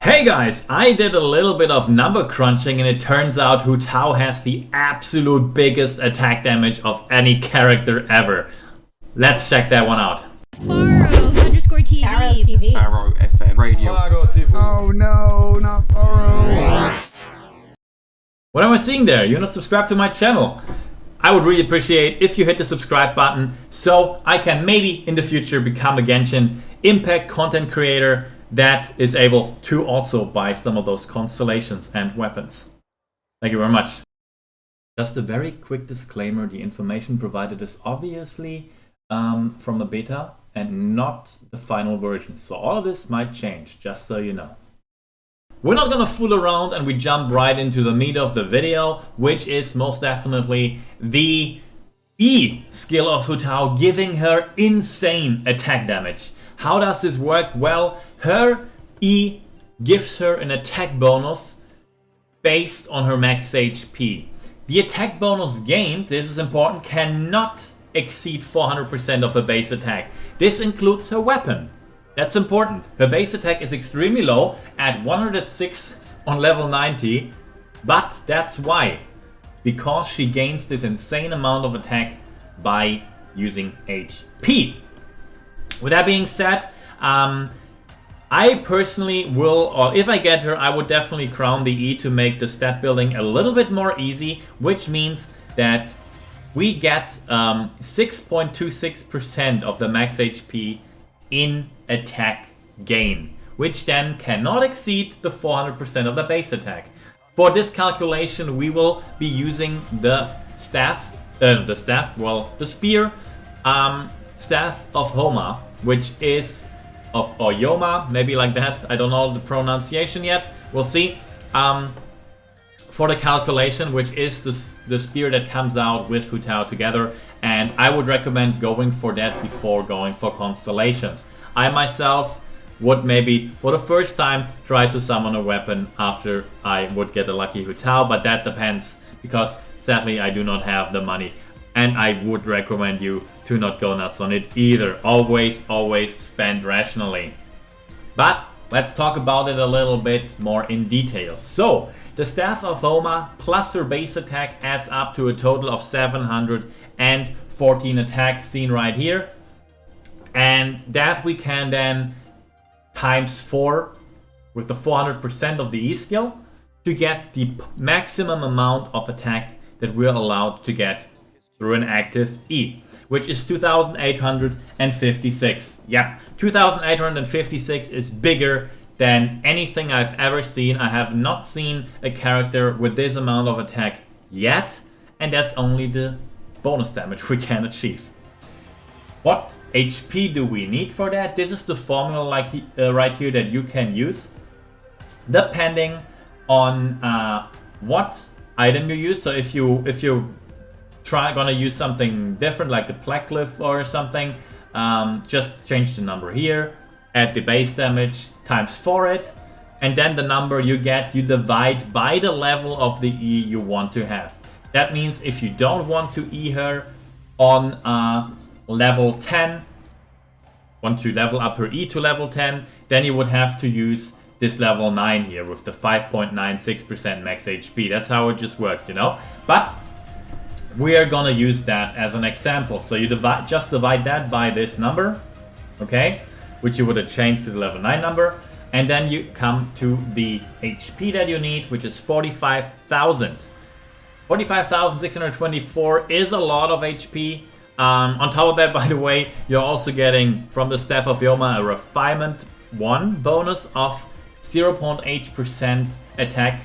Hey guys, I did a little bit of number crunching and it turns out Hu Tao has the absolute biggest attack damage of any character ever. Let's check that one out. Faro_TV. Faro TV. Faro FM radio. Oh no, not Faro. What am I seeing there? You're not subscribed to my channel. I would really appreciate if you hit the subscribe button so I can maybe in the future become a Genshin Impact content creator that is able to also buy some of those constellations and weapons. Thank you very much. Just a very quick disclaimer, the information provided is obviously from a beta and not the final version. So all of this might change, just so you know. We're not gonna fool around and we jump right into the meat of the video, which is most definitely the E skill of Hu Tao, giving her insane attack damage. How does this work? Well, her E gives her an attack bonus based on her max HP. The attack bonus gained, this is important, cannot exceed 400% of her base attack. This includes her weapon. That's important. Her base attack is extremely low at 106 on level 90, but that's why. Because she gains this insane amount of attack by using HP. With that being said, I personally will, or if I get her, I would definitely crown the E to make the stat building a little bit more easy, which means that we get 6.26% of the max HP in attack gain, which then cannot exceed the 400% of the base attack. For this calculation, we will be using the spear, Staff of Homa, which is of Oyoma, maybe like that. I don't know the pronunciation yet. We'll see. For the calculation, which is the spear that comes out with Hu Tao together, and I would recommend going for that before going for constellations. I myself would maybe for the first time try to summon a weapon after I would get a lucky Hu Tao, but that depends because sadly I do not have the money, and I would recommend you to not go nuts on it either. Always spend rationally. But let's talk about it a little bit more in detail. So the Staff of Homa plus her base attack adds up to a total of 714 attack, seen right here. And that we can then times 4 with the 400% of the E skill to get the maximum amount of attack that we're allowed to get through an active E, which is 2,856. Yep, 2,856 is bigger than anything I've ever seen. I have not seen a character with this amount of attack yet, and that's only the bonus damage we can achieve. What HP do we need for that? This is the formula like right here that you can use depending on what item you use. So if you gonna use something different like the Blackcliff or something, just change the number here, add the base damage, times 4 it, and then the number you get you divide by the level of the E you want to have. That means if you don't want to E her on level 10, want to level up her E to level 10, then you would have to use this level 9 here with the 5.96% max HP. That's how it just works, you know. But we are gonna use that as an example. So you just divide that by this number, okay, which you would have changed to the level 9 number, and then you come to the HP that you need, which is 45,000. 45,624 is a lot of HP. On top of that, by the way, you're also getting from the Staff of Homa a refinement 1 bonus of 0.8% attack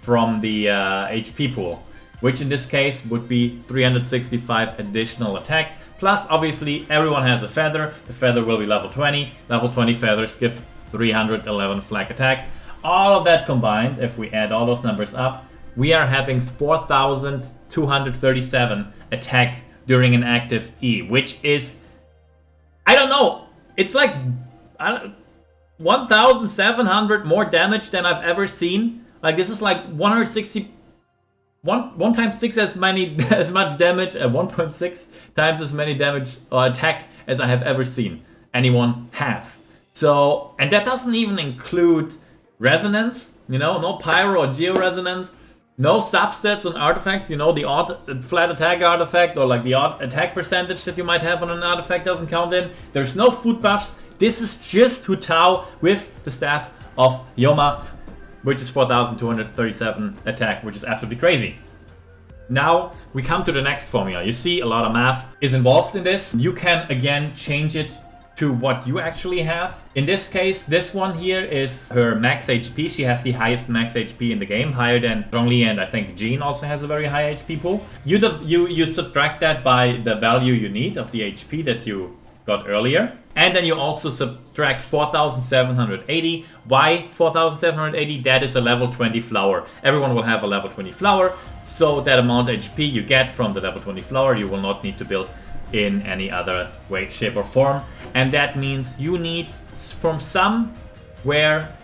from the HP pool, which in this case would be 365 additional attack. Plus, obviously, everyone has a feather. The feather will be level 20. Level 20 feathers give 311 flag attack. All of that combined, if we add all those numbers up, we are having 4,237 attack during an active E, which is, I don't know, it's like 1,700 more damage than I've ever seen. Like this is like 160. 1 times 6 as much damage, 1.6 times as many damage or attack as I have ever seen anyone have. So, and that doesn't even include resonance, you know, no pyro or geo resonance, no substats on artifacts, you know, the odd flat attack artifact or like the odd attack percentage that you might have on an artifact doesn't count in. There's no food buffs. This is just Hu Tao with the Staff of Homa, which is 4,237 attack, which is absolutely crazy. Now we come to the next formula. You see a lot of math is involved in this. You can again change it to what you actually have. In this case, this one here is her max HP. She has the highest max HP in the game, higher than Zhongli, and I think Jean also has a very high HP pool. You subtract that by the value you need of the HP that you got earlier. And then you also subtract 4,780. Why 4,780? That is a level 20 flower. Everyone will have a level 20 flower. So that amount of HP you get from the level 20 flower, you will not need to build in any other way, shape or form. And that means you need from somewhere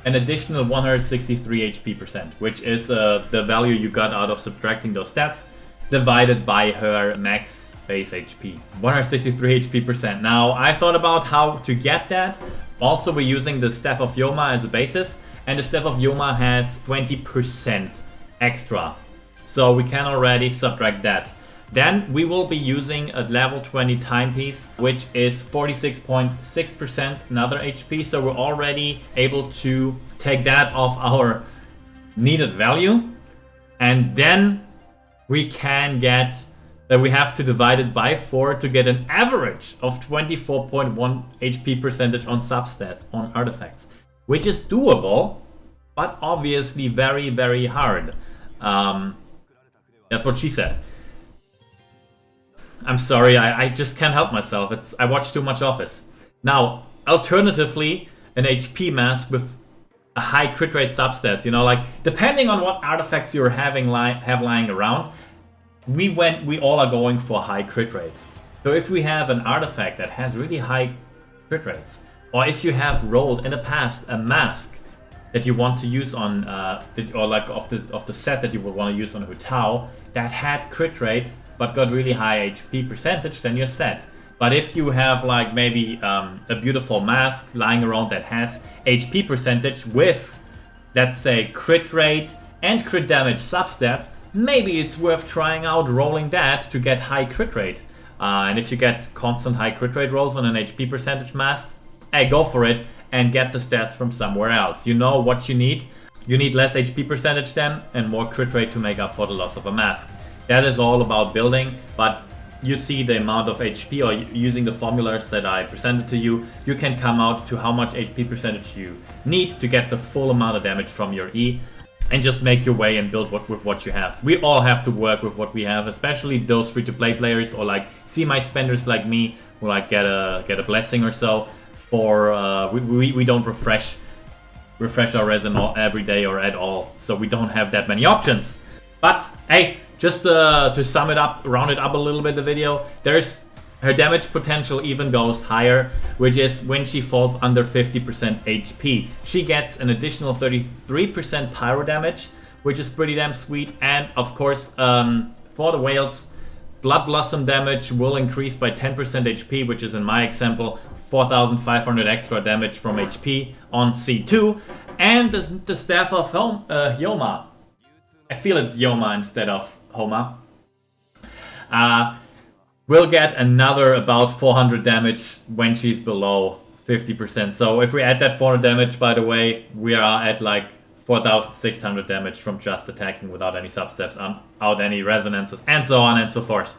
an additional 163 HP percent, which is the value you got out of subtracting those stats divided by her max base HP. 163 HP percent. Now I thought about how to get that. Also we're using the Staff of Homa as a basis, and the Staff of Homa has 20% extra. So we can already subtract that. Then we will be using a level 20 timepiece, which is 46.6% another HP. So we're already able to take that off our needed value. And then we can get that we have to divide it by 4 to get an average of 24.1 HP percentage on substats on artifacts, which is doable, but obviously very, very hard. That's what she said. I'm sorry, I just can't help myself. I watch too much Office. Now, alternatively, an HP mask with a high crit rate substats, you know, like depending on what artifacts you're have lying around, we all are going for high crit rates. So if we have an artifact that has really high crit rates, or if you have rolled in the past a mask that you want to use on, or like of the set that you would want to use on Hu Tao that had crit rate but got really high HP percentage, then you're set. But if you have like maybe a beautiful mask lying around that has HP percentage with, let's say, crit rate and crit damage substats, maybe it's worth trying out rolling that to get high crit rate. And if you get constant high crit rate rolls on an HP percentage mask, hey, go for it and get the stats from somewhere else. You know what you need. You need less HP percentage then and more crit rate to make up for the loss of a mask. That is all about building, but you see the amount of HP, or using the formulas that I presented to you, you can come out to how much HP percentage you need to get the full amount of damage from your E, and just make your way and build with what you have. We all have to work with what we have, especially those free-to-play players or like semi-spenders like me who like get a blessing or so. For we don't refresh our resin every day or at all, so we don't have that many options. But hey, just to sum it up, round it up a little bit, the video, her damage potential even goes higher, which is when she falls under 50% HP. She gets an additional 33% pyro damage, which is pretty damn sweet. And of course, for the whales, Blood Blossom damage will increase by 10% HP, which is in my example 4,500 extra damage from HP on C2. And the Staff of Homa, I feel it's Homa instead of Homa, will get another about 400 damage when she's below 50%. So if we add that 400 damage, by the way, we are at like 4,600 damage from just attacking without any substeps, without any resonances, and so on and so forth.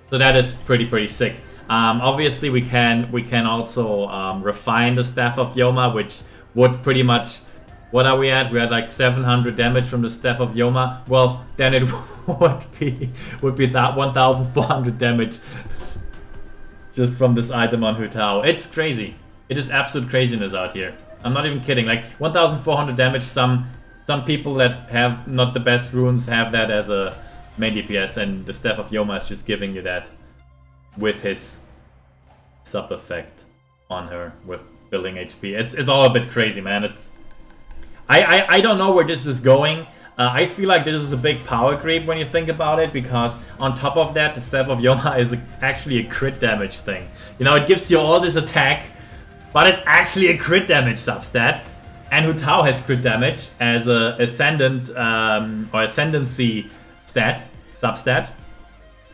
So that is pretty sick. Obviously, we can also refine the Staff of Homa, which would pretty much. What are we at? We're at like 700 damage from the Staff of Homa. Well, then it would be that 1,400 damage just from this item on Hu Tao. It's crazy. It is absolute craziness out here. I'm not even kidding. Like 1,400 damage. Some people that have not the best runes have that as a main DPS, and the Staff of Homa is just giving you that with his sub effect on her with building HP. It's all a bit crazy, man. I don't know where this is going. I feel like this is a big power creep when you think about it, because on top of that, the Staff of Homa is actually a crit damage thing. You know, it gives you all this attack but it's actually a crit damage substat. And Hu Tao has crit damage as a ascendant or ascendancy substat,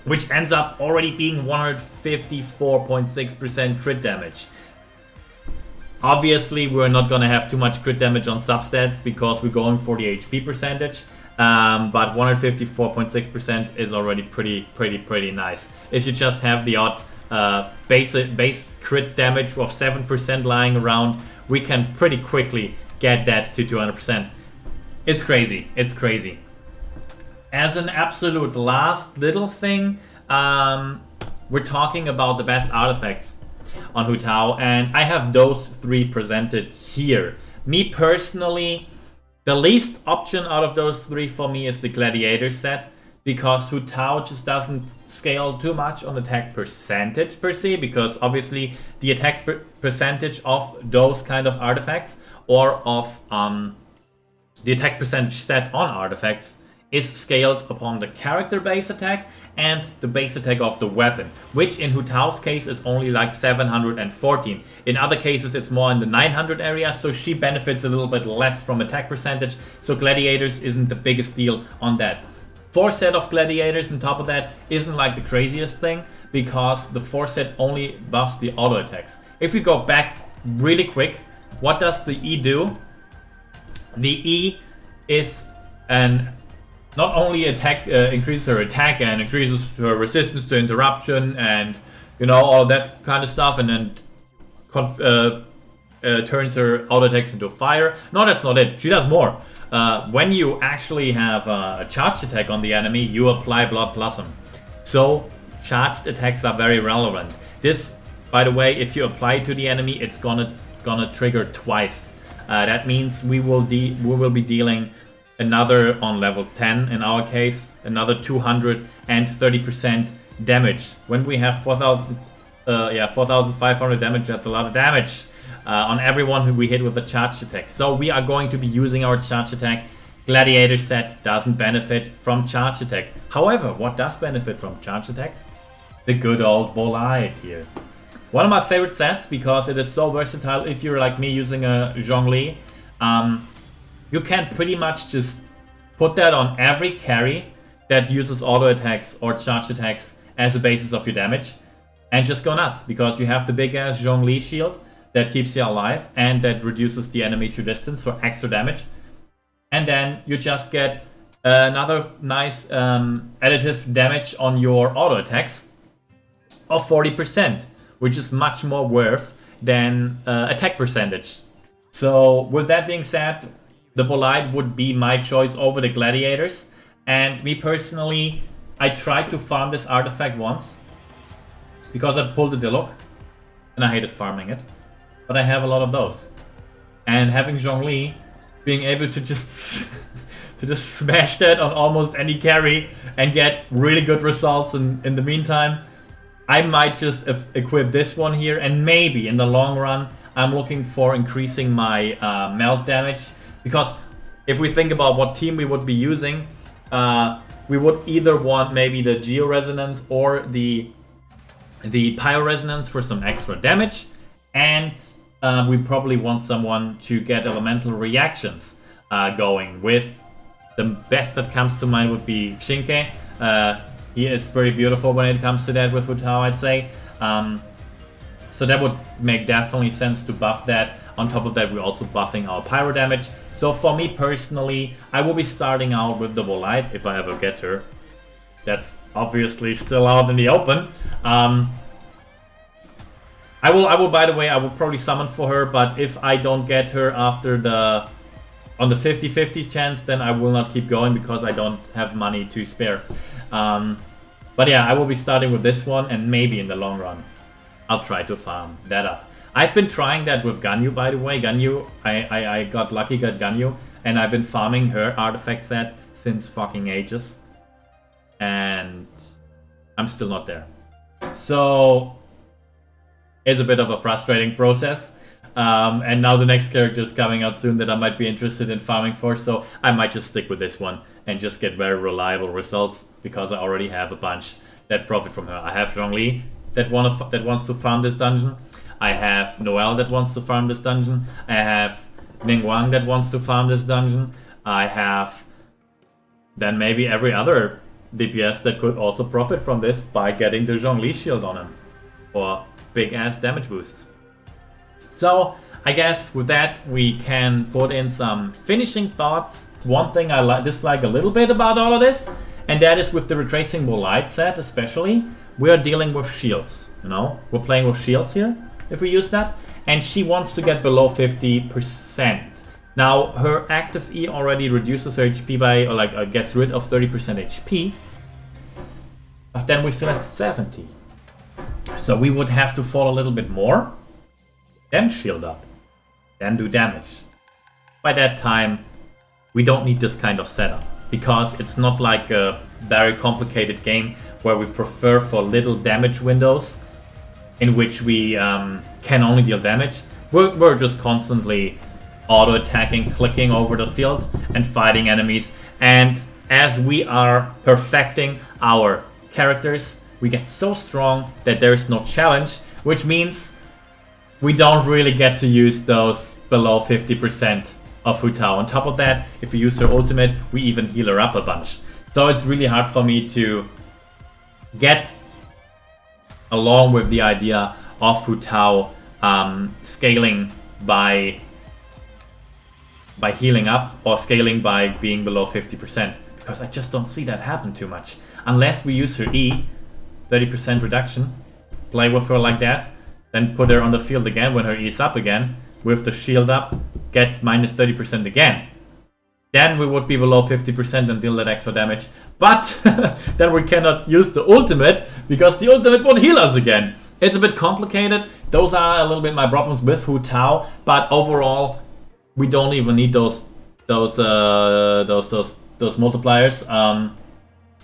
which ends up already being 154.6% crit damage. Obviously, we're not gonna have too much crit damage on substats because we're going for the HP percentage. But 154.6% is already pretty nice. If you just have the odd base crit damage of 7% lying around, we can pretty quickly get that to 200%. It's crazy. It's crazy. As an absolute last little thing, we're talking about the best artifacts on Hu Tao, and I have those 3 presented here. Me personally, the least option out of those 3 for me is the Gladiator set, because Hu Tao just doesn't scale too much on attack percentage per se, because obviously the attack percentage of those kind of artifacts or of the attack percentage set on artifacts is scaled upon the character base attack and the base attack of the weapon, which in Hu Tao's case is only like 714. In other cases it's more in the 900 area, so she benefits a little bit less from attack percentage, so Gladiators isn't the biggest deal on that. 4 set of Gladiators on top of that isn't like the craziest thing, because the 4 set only buffs the auto attacks. If we go back really quick, what does the E do? The E is not only increases her attack and increases her resistance to interruption and all that kind of stuff, and then turns her auto attacks into fire. No, that's not it. She does more. When you actually have a charged attack on the enemy, you apply Blood Blossom. So charged attacks are very relevant. This, by the way, if you apply it to the enemy, it's gonna trigger twice. That means we will be dealing another, on level 10 in our case, another 230% damage. When we have 4,500 damage, that's a lot of damage on everyone who we hit with a charged attack. So we are going to be using our charged attack. Gladiator set doesn't benefit from charged attack. However, what does benefit from charged attack? The good old bulild here. One of my favorite sets, because it is so versatile. If you're like me using a Zhongli, you can pretty much just put that on every carry that uses auto attacks or charged attacks as a basis of your damage, and just go nuts, because you have the big ass Zhongli shield that keeps you alive and that reduces the enemy's resistance for extra damage. And then you just get another nice additive damage on your auto attacks of 40%, which is much more worth than attack percentage. So with that being said, the bulild would be my choice over the Gladiators. And me personally, I tried to farm this artifact once because I pulled the Diluc and I hated farming it. But I have a lot of those. And having Zhongli, being able to just smash that on almost any carry and get really good results in the meantime, I might just equip this one here, and maybe in the long run I'm looking for increasing my melt damage, because if we think about what team we would be using, we would either want maybe the Geo Resonance or the Pyro Resonance for some extra damage, and we probably want someone to get elemental reactions going with. The best that comes to mind would be Xingke. He is pretty beautiful when it comes to that with Hu Tao, I'd say. So that would make definitely sense to buff that. On top of that, we're also buffing our pyro damage. So for me personally, I will be starting out with the bulild if I ever get her. That's obviously still out in the open. I will. By the way, I will probably summon for her. But if I don't get her after on the 50-50 chance, then I will not keep going because I don't have money to spare. But yeah, I will be starting with this one, and maybe in the long run, I'll try to farm that up. I've been trying that with Ganyu, by the way. Ganyu, I got lucky, got Ganyu, and I've been farming her artifact set since fucking ages. And I'm still not there. So it's a bit of a frustrating process. And now the next character is coming out soon that I might be interested in farming for, so I might just stick with this one and just get very reliable results, because I already have a bunch that profit from her. I have Zhongli that wants to farm this dungeon. I have Noelle that wants to farm this dungeon. I have Ningguang that wants to farm this dungeon. I have then maybe every other DPS that could also profit from this by getting the Zhongli shield on him. Or big ass damage boosts. So I guess with that we can put in some finishing thoughts. One thing I dislike a little bit about all of this, and that is with the retracing bulild set especially, we are dealing with shields, you know? We're playing with shields here, if we use that, and she wants to get below 50%. Now, her active E already reduces her HP by, or like, gets rid of 30% HP, but then we still have 70. So we would have to fall a little bit more, then shield up, then do damage. By that time, we don't need this kind of setup, because it's not like a very complicated game where we prefer for little damage windows in which we can only deal damage. We're just constantly auto-attacking, clicking over the field and fighting enemies. And as we are perfecting our characters, we get so strong that there is no challenge, which means we don't really get to use those below 50% of Hu Tao. On top of that, if we use her ultimate, we even heal her up a bunch. So it's really hard for me to get along with the idea of Hu Tao scaling by healing up or scaling by being below 50%, because I just don't see that happen too much. Unless we use her E, 30% reduction, play with her like that, then put her on the field again when her E is up again, with the shield up, get minus 30% again. Then we would be below 50% and deal that extra damage. But then we cannot use the ultimate, because the ultimate won't heal us again. It's a bit complicated. Those are a little bit my problems with Hu Tao, but overall we don't even need those multipliers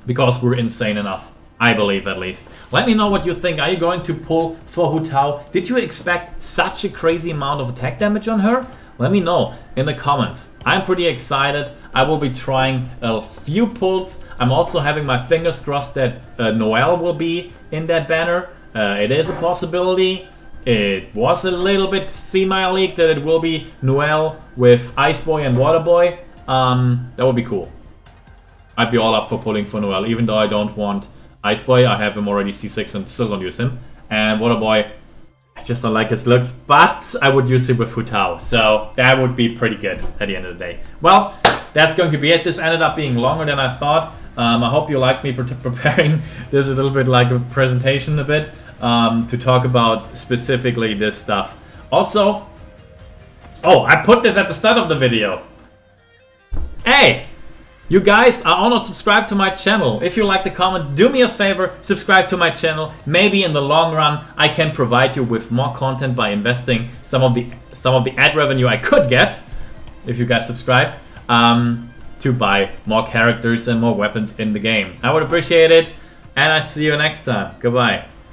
because we're insane enough. I believe, at least. Let me know what you think. Are you going to pull for Hu Tao? Did you expect such a crazy amount of attack damage on her? Let me know in the comments. I'm pretty excited. I will be trying a few pulls. I'm also having my fingers crossed that Noelle will be in that banner. It is a possibility. It was a little bit semi-leaked that it will be Noelle with Ice Boy and Water Boy. That would be cool. I'd be all up for pulling for Noelle, even though I don't want Ice Boy. I have him already C6 and still don't use him. And Water Boy, I just don't like his looks, but I would use him with Hu Tao. So that would be pretty good at the end of the day. Well, that's going to be it. This ended up being longer than I thought. I hope you like me preparing this a little bit like a presentation a bit to talk about specifically this stuff. Also, oh, I put this at the start of the video. Hey! You guys are all not subscribed to my channel. If you like the comment, do me a favor, subscribe to my channel. Maybe in the long run I can provide you with more content by investing some of the ad revenue I could get, if you guys subscribe, to buy more characters and more weapons in the game. I would appreciate it, and I see you next time. Goodbye.